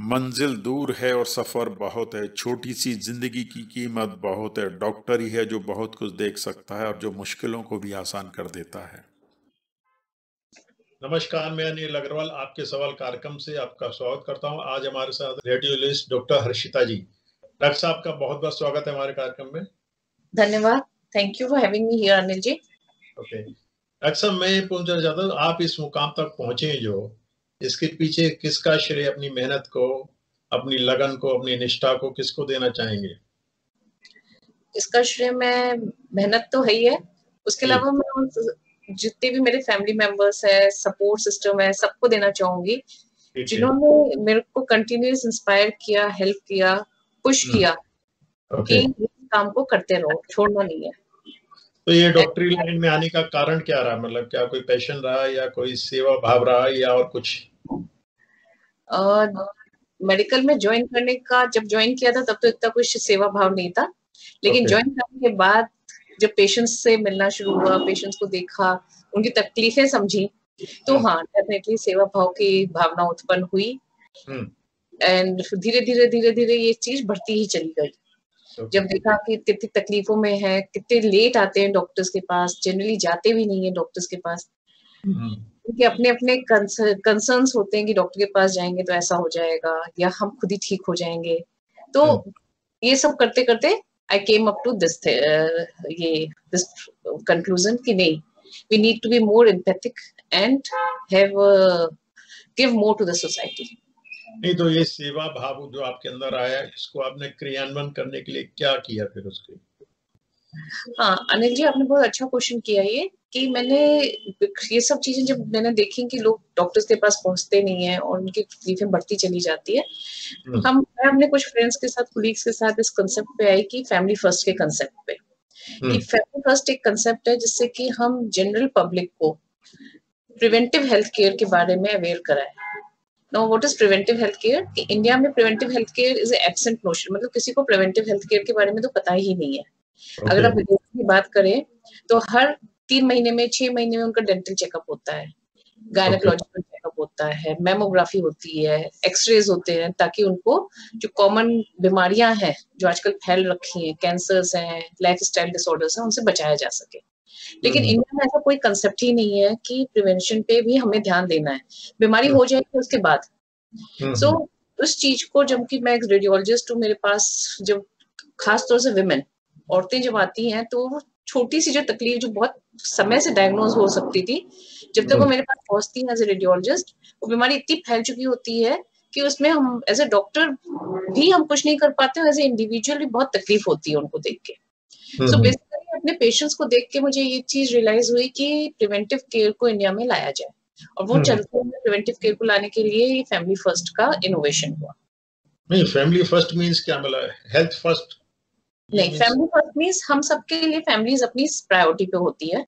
मंजिल दूर है और सफर बहुत है, छोटी सी जिंदगी की कीमत बहुत है। डॉक्टर ही है जो बहुत कुछ देख सकता है और जो मुश्किलों को भी आसान कर देता है। नमस्कार, मैं अनिल अग्रवाल आपके सवाल कार्यक्रम से आपका स्वागत करता हूं। आज हमारे साथ रेडियोलॉजिस्ट डॉक्टर हर्षिता जी। डॉक्टर साहब का बहुत बहुत स्वागत है हमारे कार्यक्रम में। धन्यवाद। Thank you for having me here Anil ji. Okay doctor साहब, मैं पूछना चाहता हूँ आप इस मुकाम तक पहुंचे जो, इसके पीछे किसका श्रेय, अपनी मेहनत को, अपनी लगन को, अपनी निष्ठा को किसको देना चाहेंगे? इसका श्रेय मैं मेहनत तो है ही है, उसके अलावा मैं जितने भी मेरे फैमिली मेंबर्स है, सपोर्ट सिस्टम है, सबको देना चाहूंगी जिन्होंने मेरे को कंटिन्यूअस इंस्पायर किया, हेल्प किया, पुश किया कि इस काम को करते रहो, छोड़ना नहीं है। तो ये डॉक्टरी लाइन में आने का कारण क्या रहा? मतलब क्या कोई पैशन रहा या कोई सेवा भाव रहा या और कुछ? मेडिकल में ज्वाइन करने का, जब ज्वाइन किया था तब तो इतना कुछ सेवा भाव नहीं था, लेकिन ज्वाइन करने के बाद जब पेशेंट्स से मिलना शुरू हुआ, पेशेंट्स को देखा, उनकी तकलीफें समझी, तो हाँ डेफिनेटली सेवा भाव की भावना उत्पन्न हुई। एंड धीरे धीरे ये चीज बढ़ती ही चली गई। जब देखा कि कितनी तकलीफों में है, कितने लेट आते हैं डॉक्टर्स के पास, जनरली जाते भी नहीं है डॉक्टर्स के पास, उनके अपने अपने कंसर्न्स होते हैं कि डॉक्टर के पास जाएंगे तो ऐसा हो जाएगा या हम खुद ही ठीक हो जाएंगे। तो ये सब करते करते I came up to this conclusion कि नहीं, we need to be more empathic and have give more to the society. नहीं तो ये सेवा भाव जो आपके अंदर आया, इसको आपने क्रियान्वयन करने के लिए क्या किया फिर उसके? हाँ अनिल जी, आपने बहुत अच्छा क्वेश्चन किया ये कि मैंने ये सब चीजें जब मैंने देखी कि लोग डॉक्टर्स के पास पहुंचते नहीं है और उनकी तकलीफें बढ़ती चली जाती है, मैं अपने कुछ फ्रेंड्स के साथ, कोलीग्स के साथ इस कंसेप्ट पे आई कि फैमिली फर्स्ट के कंसेप्ट पे, कि फैमिली फर्स्ट एक कंसेप्ट है जिससे कि हम जनरल पब्लिक को प्रिवेंटिव हेल्थ केयर के बारे में अवेयर कराएं। Now what is preventive health care? कि इंडिया में preventive health care is absent notion, मतलब किसी को प्रिवेंटिव हेल्थ केयर के बारे में तो पता ही नहीं है। अगर आप विदेश की बात करें तो हर 3 महीने में, 6 महीने में उनका डेंटल चेकअप होता है, गायनेकोलॉजिकल चेकअप होता है, मेमोग्राफी होती है, एक्सरेज होते हैं, ताकि उनको जो कॉमन बीमारियां हैं जो आजकल फैल रखी हैं, कैंसर्स हैं, लाइफस्टाइल डिसऑर्डर्स हैं, उनसे बचाया जा सके। लेकिन इंडिया में ऐसा कोई कंसेप्ट ही नहीं है कि प्रिवेंशन पे भी हमें ध्यान देना है, बीमारी हो जाएगी उसके बाद। सो उस चीज को, जब कि मैं एक रेडियोलॉजिस्ट हूँ, मेरे पास जब खास तौर से विमेन, औरतें जब आती हैं तो छोटी सी जो तकलीफ जो बहुत समय से डायग्नोज हो सकती थी, जब तक वो मेरे पास पहुंचती है एज ए रेडियोलॉजिस्ट, वो बीमारी इतनी फैल चुकी होती है कि उसमें हम एज ए डॉक्टर भी हम कुछ नहीं कर पाते, एज ए इंडिविजुअल भी बहुत तकलीफ होती है उनको देख के। सो बेसिकली अपने पेशेंट्स को देख के मुझे ये चीज रियलाइज हुई कि प्रिवेंटिव केयर को इंडिया में लाया जाए, और वो चलते हुए प्रिवेंटिव केयर को लाने के लिए फैमिली फर्स्ट का इनोवेशन हुआ। नहीं, फैमिली फर्स्ट मींस क्या? मतलब हेल्थ फर्स्ट नहीं, फैमिली फर्स्ट मींस हम सबके लिए फैमिलीज अपनी प्रायोरिटी पे होती है।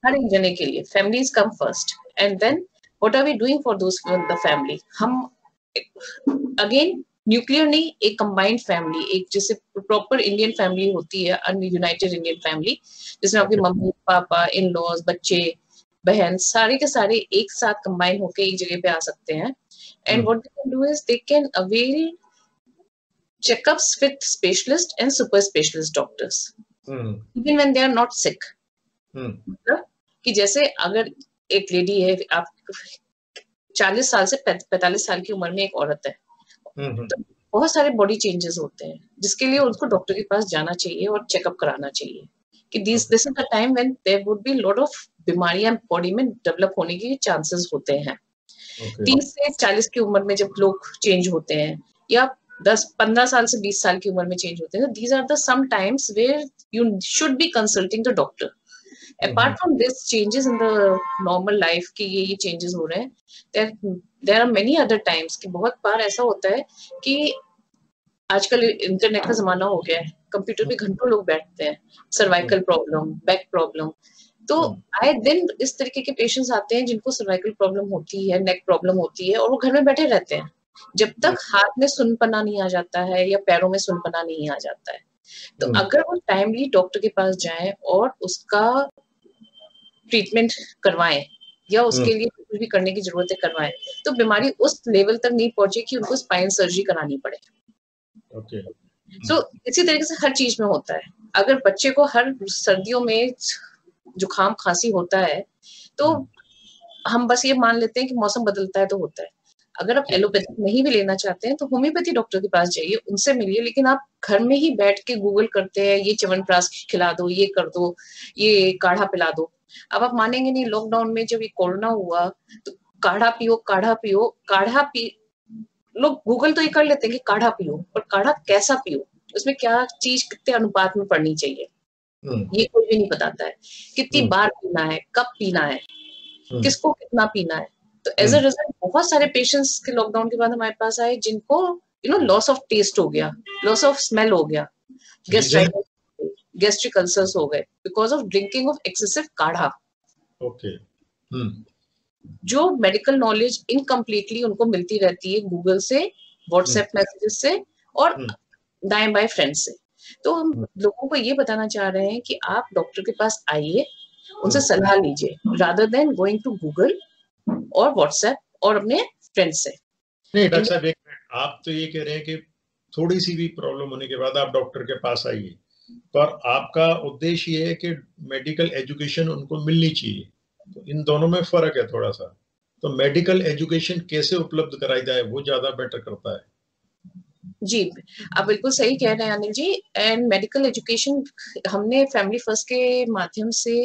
हर एक जने के लिए families come first and then what are we doing for those the family. हम अगेन न्यूक्लियर नहीं, एक कंबाइंड फैमिली, एक जैसे प्रॉपर इंडियन फैमिली होती है, यूनाइटेड इंडियन फैमिली, जिसमें आपके मम्मी पापा, इन लॉज, बच्चे, बहन, सारे के सारे एक साथ कंबाइन होके एक जगह पे आ सकते हैं। And what they can do is they can avail checkups with specialist and super specialist doctors even when they are not sick। मतलब कि जैसे अगर एक लेडी है, आप 40 साल से 45 साल की उम्र में एक औरत है, तो बहुत सारे बॉडी चेंजेस होते हैं जिसके लिए उनको डॉक्टर के पास जाना चाहिए और चेकअप कराना चाहिए कि this is the time when there would be lot of बीमारियां बॉडी में डेवलप होने के चांसेस होते हैं। 30 से 40 की उम्र में जब लोग चेंज होते हैं, या 10-15 साल से 20 साल की उम्र में चेंज होते हैं, these are the some times where you should be consulting the doctor। Apart from this changes in the normal life कि ये changes हो रहे हैं, there are many other times कि बहुत बार ऐसा होता है कि आजकल इंटरनेट का जमाना हो गया है, कंप्यूटर पे घंटों लोग बैठते हैं, सर्वाइकल प्रॉब्लम, बैक प्रॉब्लम, तो आए दिन इस तरीके के पेशेंट्स आते हैं जिनको सर्वाइकल प्रॉब्लम होती है, नेक प्रॉब्लम होती है, और वो घर में बैठे रहते हैं जब तक हाथ में सुनपना नहीं आ जाता है या पैरों में सुनपना नहीं आ जाता है। तो अगर वो टाइमली डॉक्टर के पास जाएं और उसका ट्रीटमेंट करवाएं, या उसके लिए कुछ भी करने की जरूरत है करवाएं, तो बीमारी उस लेवल तक नहीं पहुंचे कि उनको स्पाइन सर्जरी करानी पड़े। ओके। सो इसी तरीके से हर चीज में होता है। अगर बच्चे को हर सर्दियों में जुकाम खांसी होता है तो हम बस ये मान लेते हैं कि मौसम बदलता है तो होता है। अगर आप एलोपैथिक नहीं भी लेना चाहते हैं तो होम्योपैथी डॉक्टर के पास जाइए, उनसे मिलिए, लेकिन आप घर में ही बैठ के गूगल करते हैं ये च्यवनप्राश खिला दो, ये कर दो, ये काढ़ा पिला दो। अब आप मानेंगे नहीं, लॉकडाउन में जब ये कोरोना हुआ तो काढ़ा पियो काढ़ा पियो काढ़ा पी, लोग गूगल तो ये कर लेते हैं कि काढ़ा पियो, पर काढ़ा कैसा पियो, उसमें क्या चीज कितने अनुपात में पड़नी चाहिए ये कोई भी नहीं बताता है। कितनी बार पीना है, कब पीना है, किसको कितना पीना है। तो एज अ रिजल्ट बहुत सारे पेशेंट्स के लॉकडाउन के बाद हमारे पास आए जिनको लॉस ऑफ टेस्ट हो गया, लॉस ऑफ स्मेल हो गया, गैस्ट्राइटिस, गैस्ट्रिक अल्सर्स हो गए because of drinking of excessive काढ़ा। ओके। जो मेडिकल नॉलेज इनकम्प्लीटली उनको मिलती रहती है गूगल से, व्हाट्सएप मैसेजेस से और दाएं बाएं फ्रेंड्स से। तो हम लोगों को ये बताना चाह रहे हैं कि आप डॉक्टर के पास आइए, उनसे सलाह लीजिए, rather than going to Google और व्हाट्सएप और अपने फ्रेंड्स से। नहीं डॉक्टर साहब, एक मिनट, आप तो ये कह रहे हैं कि थोड़ी सी भी प्रॉब्लम होने के बाद आप डॉक्टर के पास आइए, पर आपका उद्देश्य ये है कि मेडिकल एजुकेशन उनको मिलनी चाहिए। तो इन दोनों में फर्क है थोड़ा सा। तो मेडिकल एजुकेशन कैसे उपलब्ध कराई जाए वो ज्यादा बेटर करता है। जी, आप बिल्कुल सही कह रहे हैं Anil ji. And medical education हमने फैमिली फर्स्ट के माध्यम से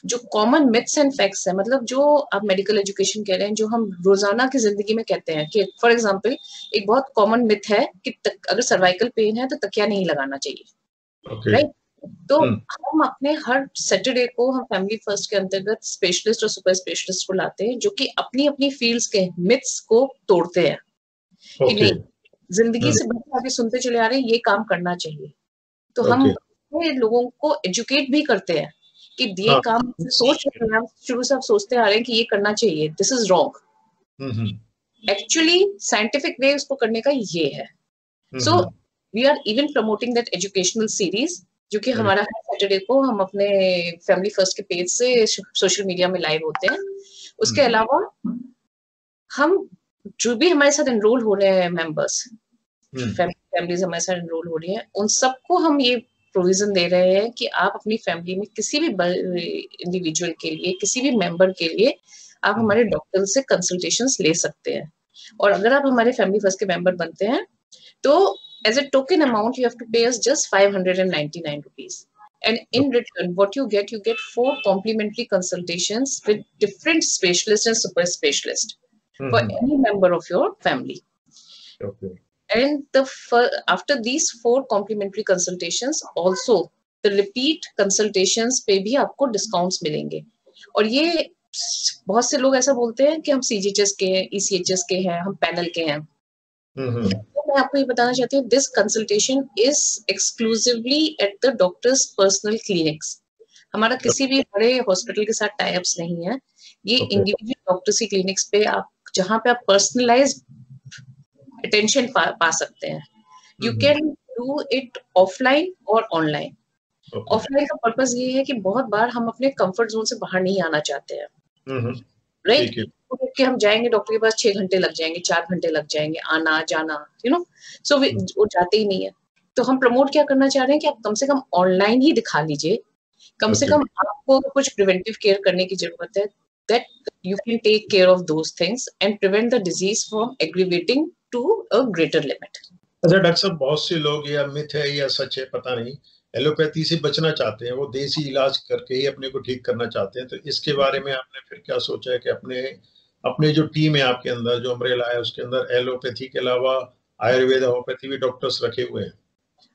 जो कॉमन मिथ्स एंड फैक्ट्स है, मतलब जो आप मेडिकल एजुकेशन कह रहे हैं, जो हम रोजाना की जिंदगी में कहते हैं कि फॉर एग्जांपल एक बहुत कॉमन मिथ है कि अगर सर्वाइकल पेन है तो तकिया नहीं लगाना चाहिए, राइट? तो हम अपने हर सैटरडे को हम फैमिली फर्स्ट के अंतर्गत स्पेशलिस्ट और सुपर स्पेशलिस्ट को लाते हैं जो कि अपनी अपनी फील्ड्स के मिथ्स को तोड़ते हैं कि नहीं, जिंदगी से बच्चे आगे सुनते चले आ रहे हैं, ये काम करना चाहिए। तो हम लोगों को एजुकेट भी करते हैं कि ये काम सोच रहे हैं, शुरू से आप सोचते आ रहे हैं कि ये करना चाहिए, this is wrong, actually scientific way उसको करने का ये है। So we are even promoting that educational series जो कि हमारा हर सैटरडे को हम अपने फैमिली फर्स्ट के पेज से सोशल मीडिया में लाइव होते हैं। उसके अलावा हम जो भी हमारे साथ एनरोल हो रहे हैं मेंबर्स, फैमिलीज हमारे साथ एनरोल हो रही हैं, उन सबको हम ये प्रोविजन दे रहे हैं कि आप अपनी फैमिली में किसी भी इंडिविजुअल के लिए, किसी भी मेंबर के लिए आप हमारे डॉक्टर से कंसल्टेशंस ले सकते हैं। और अगर आप हमारे फैमिली फर्स्ट के मेंबर बनते हैं तो as a token amount you have to pay us just 599 rupees, and in return what you get 4 complimentary consultations with different specialists and super specialists for any member of your family. And after these 4 complimentary consultations also the repeat consultations पे भी आपको discounts मिलेंगे। और ये बहुत से लोग ऐसा बोलते हैं कि हम CGHS के हैं, ECHS के हैं, हम पैनल के हैं। तो मैं आपको ये बताना चाहती हूँ, this consultation is exclusively at the doctors personal clinics. हमारा किसी भी बड़े हॉस्पिटल के साथ टाई अप्स नहीं है, ये इंडिविजुअल डॉक्टर्स की क्लिनिक्स पे आप जहाँ पे आप पर्सनलाइज्ड अटेंशन पा सकते हैं। You can do it offline और ऑनलाइन। ऑफलाइन का पर्पस ये है कि बहुत बार हम अपने कंफर्ट जोन से बाहर नहीं आना चाहते हैं, राइट? कि हम जाएंगे डॉक्टर के पास 6 घंटे लग जाएंगे, 4 घंटे लग जाएंगे, आना जाना, सो वो जाते ही नहीं है। तो हम प्रमोट क्या करना चाह रहे हैं कि आप कम से कम ऑनलाइन ही दिखा लीजिए, कम से कम आपको कुछ प्रिवेंटिव केयर करने की जरूरत है, that you can take care of those things and prevent the disease from aggravating to a greater limit. अच्छा डॉक्टर साहब, बहुत से लोग, या मिथ है या सच है पता नहीं, एलोपैथी से बचना चाहते हैं, वो देसी इलाज करके ही अपने को ठीक करना चाहते हैं। तो इसके बारे में आपने फिर क्या सोचा है कि अपने जो टीम है आपके अंदर, जो अम्ब्रेला है, उसके अंदर एलोपैथी के अलावा आयुर्वेद, होम्योपैथी भी डॉक्टर्स रखे हुए हैं?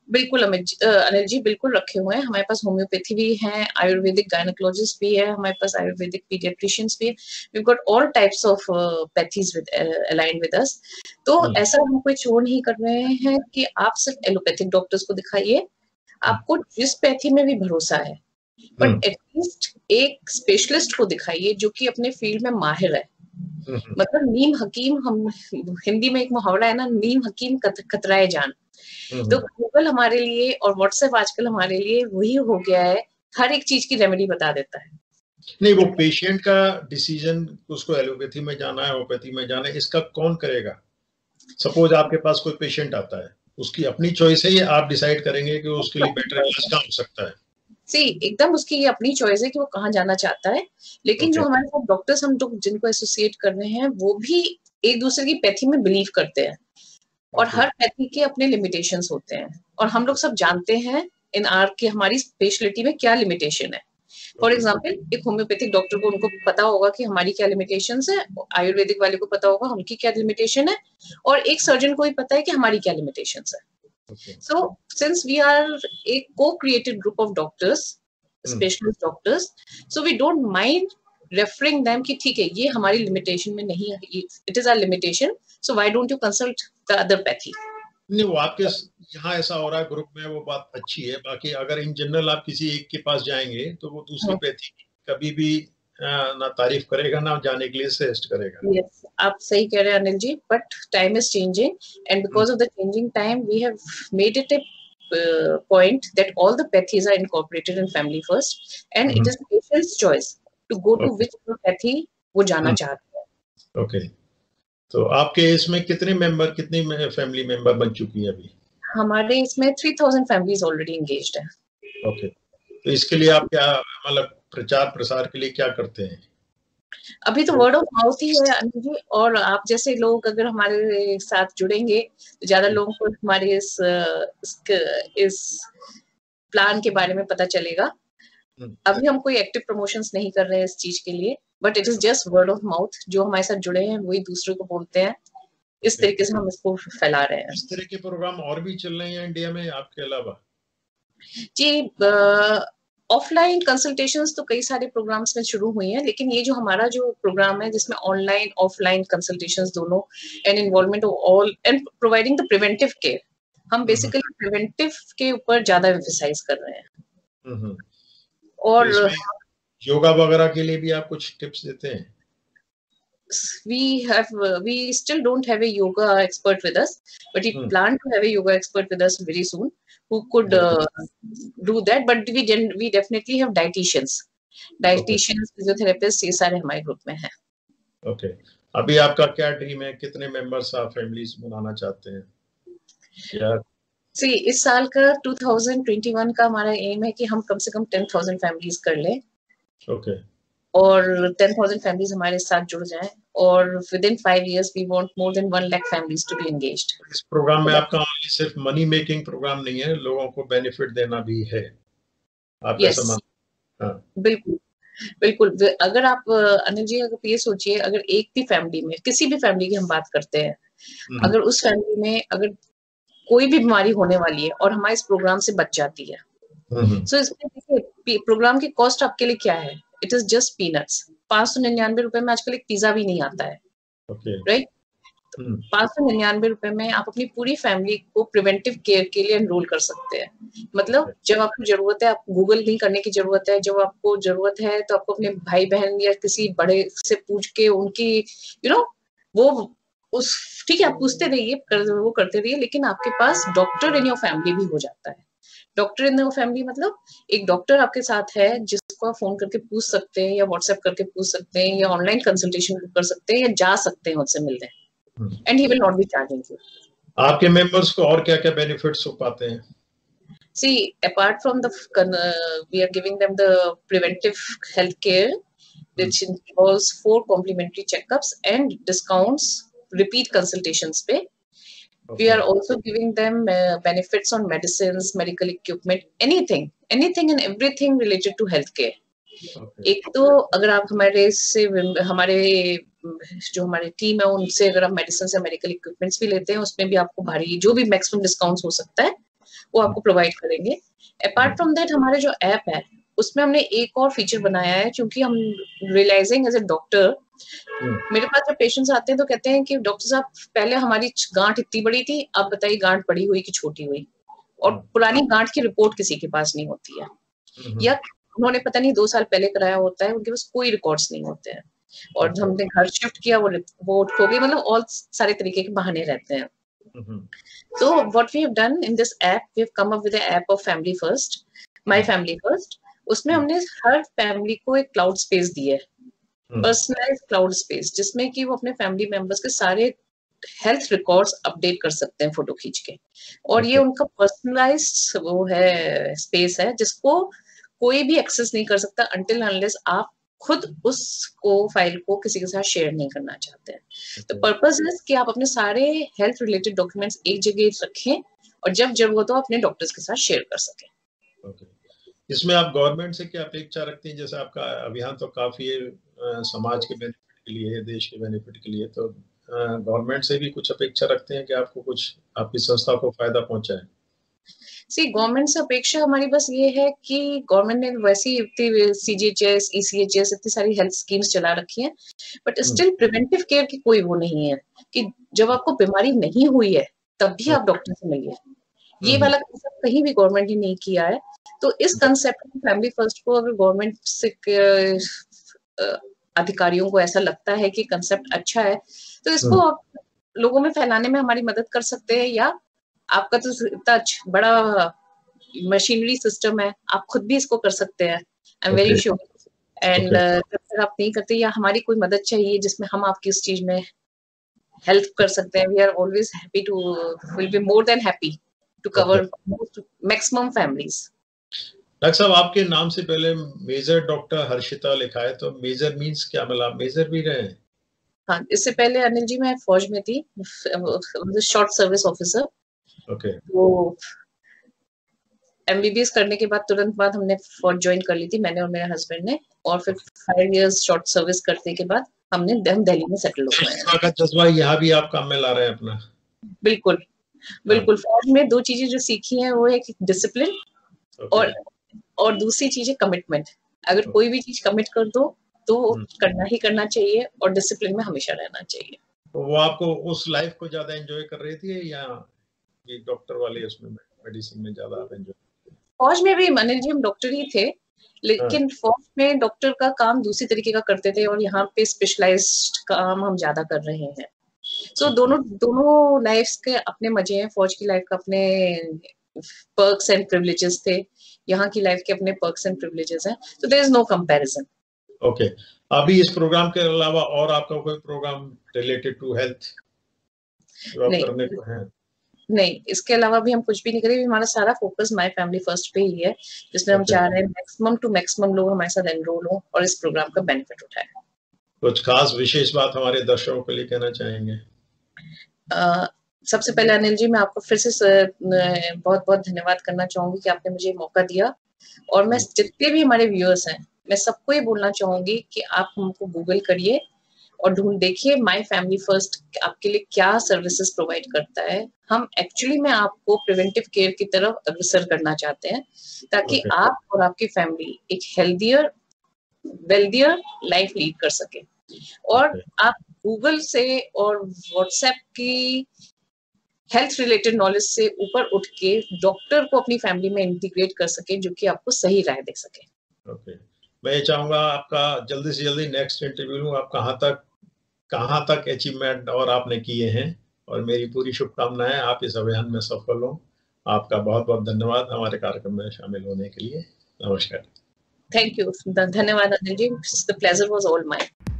बिल्कुल अनिल जी, बिल्कुल रखे हुए हैं। हमारे पास होम्योपैथी भी है, आयुर्वेदिक गायनेकोलॉजिस्ट भी है, हमारे पास आयुर्वेदिक पीडियाट्रिशियंस भी है। We got all types of pathies with aligned with us. तो ऐसा हम कोई छोड़ नहीं कर रहे हैं कि आप सिर्फ एलोपैथिक डॉक्टर्स को दिखाइए, आपको जिस पैथी में भी भरोसा है, बट एटलीस्ट एक स्पेशलिस्ट को दिखाइए जो कि अपने फील्ड में माहिर है। मतलब नीम हकीम, हम हिंदी में एक मुहावरा है ना, नीम हकीम कतराए जान। तो गूगल हमारे लिए और व्हाट्सएप आजकल हमारे लिए वही हो गया है, हर एक चीज की रेमेडी बता देता है। नहीं, वो पेशेंट का डिसीजन, उसको एलोपैथी में जाना है, होम्योपैथी में जाना है, इसका कौन करेगा? सपोज आपके पास कोई पेशेंट आता है, उसकी अपनी चॉइस है या आप डिसाइड करेंगे कि उसके लिए बेटर इलाज कहाँ हो सकता है? एकदम उसकी ये अपनी चॉइस है कि वो कहाँ जाना चाहता है, लेकिन जो हमारे साथ डॉक्टर्स हम लोग जिनको एसोसिएट कर रहे हैं वो भी एक दूसरे की पैथी में बिलीव करते हैं, और हर पैथी के अपने लिमिटेशंस होते हैं, और हम लोग सब जानते हैं इन आर की हमारी स्पेशलिटी में क्या लिमिटेशन है। फॉर एग्जाम्पल, एक होम्योपैथिक डॉक्टर को उनको पता होगा कि हमारी क्या लिमिटेशंस है, आयुर्वेदिक वाले को पता होगा उनकी क्या लिमिटेशन है, और एक सर्जन को भी पता है कि हमारी क्या लिमिटेशंस है। So, since we are a co-created group of doctors, specialist doctors, so we don't mind referring them कि ठीक है ये हमारी limitation में नहीं है, it is our limitation, so why don't you consult the other pathy? नहीं, वो आपके यहाँ ऐसा हो रहा है ग्रुप में, वो बात अच्छी है। बाकी अगर इन जनरल आप किसी एक के पास जाएंगे तो वो दूसरी पैथी कभी भी ना तारीफ करेगा ना जाने के लिए सजेस्ट करेगा। Yes, आप सही कह रहे हैं Anil ji, but time is changing and because of the changing time we have made it a point that all the pathies are incorporated in Family First and it is patient's choice to go to which pathy वो जाना चाहते हैं। Okay, तो आपके इसमें कितने family member बन चुकी है अभी? हमारे इसमें 3000 फैमिलीज ऑलरेडी एंगेज्ड है। ओके, तो इसके लिए आप क्या मतलब प्रचार प्रसार के लिए क्या करते हैं? अभी तो वर्ड ऑफ माउथ ही है अनिल जी, और आप जैसे लोग अगर हमारे साथ जुड़ेंगे तो ज्यादा लोगों को हमारे इस प्लान के बारे में पता चलेगा। अभी हम कोई एक्टिव प्रमोशंस नहीं कर रहे हैं इस चीज के लिए, but it is just word of mouth. जो हमारे साथ जुड़े हैं वही दूसरे को बोलते हैं, इस तरीके से हम इसको फैला रहे हैं। इस तरह के प्रोग्राम और भी चल रहे हैं इंडिया में आपके अलावा? जी, ऑफलाइन कंसल्टेशंस तो कई सारे प्रोग्राम्स में शुरू हुई हैं, लेकिन ये जो हमारा जो प्रोग्राम है जिसमें ऑनलाइन ऑफलाइन कंसल्टेशंस दोनों and involvement of all and providing the preventive care, हम बेसिकली प्रिवेंटिव के ऊपर ज्यादा एम्फसाइज कर रहे हैं। और योगा वगैरह के लिए भी आप कुछ टिप्स देते हैं? we still don't have a yoga expert with us, but we plan to have a yoga expert with us very soon who could do that, but we definitely have dietitians, physiotherapists, ये सारे हमारे group में हैं। Okay, अभी आपका क्या dream है? कितने मेंबर्स आप फैमिलीज बनाना चाहते हैं? इस साल का 2021 का हमारा एम है कि हम कम से कम 10,000 फैमिलीज कर लें। ओके, और 10,000 फैमिलीज हमारे साथ जुड़ जाएं, और within 5 years we want more than 1 lakh families to be engaged। इस प्रोग्राम में आपका सिर्फ मनी मेकिंग प्रोग्राम नहीं है, लोगों को बेनिफिट देना भी है। आप yes, बिल्कुल बिल्कुल। अगर आप अनिल जी अगर ये सोचिए, अगर एक भी फैमिली में, किसी भी फैमिली की हम बात करते हैं, अगर उस फैमिली में अगर कोई भी बीमारी होने वाली है और हमारे इस प्रोग्राम से बच जाती है, सो इसमें देखिए प्रोग्राम की कॉस्ट आपके लिए क्या है, इट इज जस्ट पीनट्स। 599 रुपए में आजकल एक पिज्जा भी नहीं आता है, राइट? 599 रुपए में आप अपनी पूरी फैमिली को प्रिवेंटिव केयर के लिए एनरोल कर सकते हैं। मतलब जब आपको जरूरत है, आपको गूगल नहीं करने की जरूरत है, जब आपको जरूरत है तो आपको अपने भाई बहन या किसी बड़े से पूछ के उनकी वो उस ठीक है आप पूछते रहिए, वो करते रहिए, लेकिन आपके पास डॉक्टर इन योर फैमिली भी हो जाता है। डॉक्टर इन योर फैमिली मतलब एक डॉक्टर आपके साथ है जिसको आप फोन करके पूछ सकते हैं या व्हाट्सएप करके पूछ सकते हैं या ऑनलाइन कंसल्टेशन कर सकते हैं या जा सकते हैं उनसे मिलने, and he will not be charging you. आपके मेंबर्स को और क्या-क्या बेनिफिट्स हो पाते हैं? See, apart from we are giving them the preventive health care, which involves 4 complimentary checkups and discounts, repeat consultations पे. We are also giving them benefits on medicines, medical equipment, anything and everything related to healthcare. एक तो अगर आप हमारे जो हमारे team है उनसे अगर आप मेडिसिन या मेडिकल इक्विपमेंट्स भी लेते हैं, उसमें भी आपको भारी जो भी मैक्सिमम डिस्काउंट्स हो सकता है वो आपको प्रोवाइड करेंगे। अपार्ट फ्रॉम दैट हमारे जो ऐप है उसमें हमने एक और फीचर बनाया है, क्योंकि हम रियलाइजिंग एज ए डॉक्टर, मेरे पास जब पेशेंट्स आते हैं तो कहते हैं कि डॉक्टर साहब पहले हमारी गांठ इतनी बड़ी थी, अब बताइए गांठ बड़ी हुई कि छोटी हुई, और पुरानी गांठ की रिपोर्ट किसी के पास नहीं होती है, या उन्होंने पता नहीं 2 साल पहले कराया होता है, उनके पास कोई रिकॉर्ड्स नहीं होते हैं, और हमने घर शिफ्ट किया वो रिपोर्ट हो गई, मतलब और सारे तरीके के बहाने रहते हैं। So what we have done in this app, we have come up with an app of Family First, My Family First, उसमें हमने हर फैमिली को एक क्लाउड स्पेस दिया है, पर्सनलाइज क्लाउड स्पेस, जिसमें कि वो अपने फैमिली मेंबर्स के सारे हेल्थ रिकॉर्ड्स अपडेट कर सकते हैं फोटो खींच के, और ये उनका पर्सनलाइज वो है स्पेस है जिसको कोई भी एक्सेस नहीं कर सकता अनटिल अनलेस आप खुद उसको फाइल को किसी के साथ शेयर नहीं करना चाहते हैं। तो पर्पस इज कि आप अपने सारे हेल्थ रिलेटेड डॉक्यूमेंट्स एक जगह रखें और जब जरूरत हो अपने डॉक्टर्स के साथ शेयर कर सकें। इसमें आप गवर्नमेंट से क्या अपेक्षा रखती हैं? जैसे आपका अभियान तो काफी समाज के बेनिफिट के लिए है, देश के बेनिफिट के लिए, तो गवर्नमेंट से भी कुछ अपेक्षा रखते हैं कि आपको कुछ आपकी संस्था को फायदा पहुंचाए? गवर्नमेंट से अपेक्षा हमारी बस ये है कि गवर्नमेंट ने वैसी CGHS, ECHS इतनी सारी हेल्थ स्कीम्स चला रखी हैं, बट स्टिल प्रिवेंटिव केयर की कोई वो नहीं है कि जब आपको बीमारी नहीं हुई है तब भी आप डॉक्टर से मिलिए। ये वाला कंसेप्ट कहीं भी गवर्नमेंट ने नहीं किया है। तो इस कंसेप्ट में फैमिली फर्स्ट को अगर गवर्नमेंट से अधिकारियों को ऐसा लगता है कि कंसेप्ट अच्छा है तो इसको लोगों में फैलाने में हमारी मदद कर सकते हैं, या आपका तो इतना बड़ा मशीनरी सिस्टम है, आप खुद भी इसको कर सकते हैं। I am very sure. And जब तक आप नहीं करते या हमारी कोई मदद चाहिए जिसमें हम आपकी इस चीज में हेल्प कर सकते हैं, we are always happy to, will be more than happy to cover maximum families. Doctor साहब, आपके नाम से पहले मेजर डॉक्टर हर्षिता लिखा है, तो मेजर मींस क्या? मतलब मेजर भी रहे? हाँ, इससे पहले अनिल जी मैं फौज में थी, शॉर्ट सर्विस ऑफिसर। तो MBBS करने के बाद तुरंत बाद हमने फौज ज्वाइन कर ली थी, मैंने और मेरे हस्बैंड ने, और फिर 5 इयर्स शॉर्ट सर्विस करने के बाद हम दिल्ली में सेटल हो गए हैं। जज्बा यहाँ भी आप काम में ला रहे हैं अपना? बिल्कुल बिल्कुल। फौज में 2 चीजें जो सीखी हैं वो है कि डिसिप्लिन और दूसरी चीज है कमिटमेंट। अगर कोई भी चीज कमिट कर दो तो करना ही करना चाहिए और डिसिप्लिन में हमेशा रहना चाहिए। तो वो आपको उस लाइफ को ज्यादा एंजॉय कर रही थी या ये डॉक्टर वाले उसमें मेडिसिन में ज्यादा आप एंजॉय? फौज में भी अनिल जी हम डॉक्टर ही थे, लेकिन फौज में डॉक्टर का काम दूसरी तरीके का करते थे और यहाँ पे स्पेशलाइज्ड काम हम ज्यादा कर रहे हैं। सो दोनों लाइफ के अपने मजे हैं। फौज की लाइफ का अपने पर्क्स एंड प्रिविलेजेस थे, यहाँ की लाइफ के अपने पर्क्स एंड प्रिविलेजेस हैं, so there is no comparison. Okay. अभी इस प्रोग्राम के अलावा और आपका कोई प्रोग्राम रिलेटेड टू हेल्थ करने को है? नहीं, इसके अलावा भी हम कुछ भी नहीं करेंगे। हमारा सारा फोकस माय फैमिली फर्स्ट पे ही है, जिसमें हम चाह रहे हैं मैक्सिमम टू मैक्सिमम लोग हमारे साथ एनरोल हो और इस प्रोग्राम का बेनिफिट उठाएं। कुछ खास विशेष बात हमारे दर्शकों के लिए कहना चाहेंगे? सबसे पहले अनिल जी मैं आपको फिर से बहुत बहुत धन्यवाद करना चाहूंगी कि आपने मुझे मौका दिया, और मैं जितने भी हमारे व्यूअर्स हैं मैं सबको ये बोलना चाहूंगी कि आप हमको गूगल करिए और ढूंढ देखिए माय फैमिली फर्स्ट आपके लिए क्या सर्विसेज प्रोवाइड करता है। हम एक्चुअली में आपको प्रिवेंटिव केयर की तरफ अग्रसर करना चाहते हैं ताकि आप और आपकी फैमिली एक हेल्दियर वेल्दियर लाइफ लीड कर सके। और आप गूगल से और व्हाट्सएप की हेल्थ रिलेटेड नॉलेज से ऊपर उठ के डॉक्टर को अपनी फैमिली में इंटीग्रेट कर सके जो कि आपको सही राय दे सके। मैं ये चाहूंगा आपका जल्दी से जल्दी नेक्स्ट इंटरव्यू लूं। आप कहाँ तक अचीवमेंट और आपने किए हैं, और मेरी पूरी शुभकामनाएं आप इस अभियान में सफल हो। आपका बहुत बहुत धन्यवाद हमारे कार्यक्रम में शामिल होने के लिए। नमस्कार। थैंक यू, धन्यवाद Anil ji, the pleasure was all mine.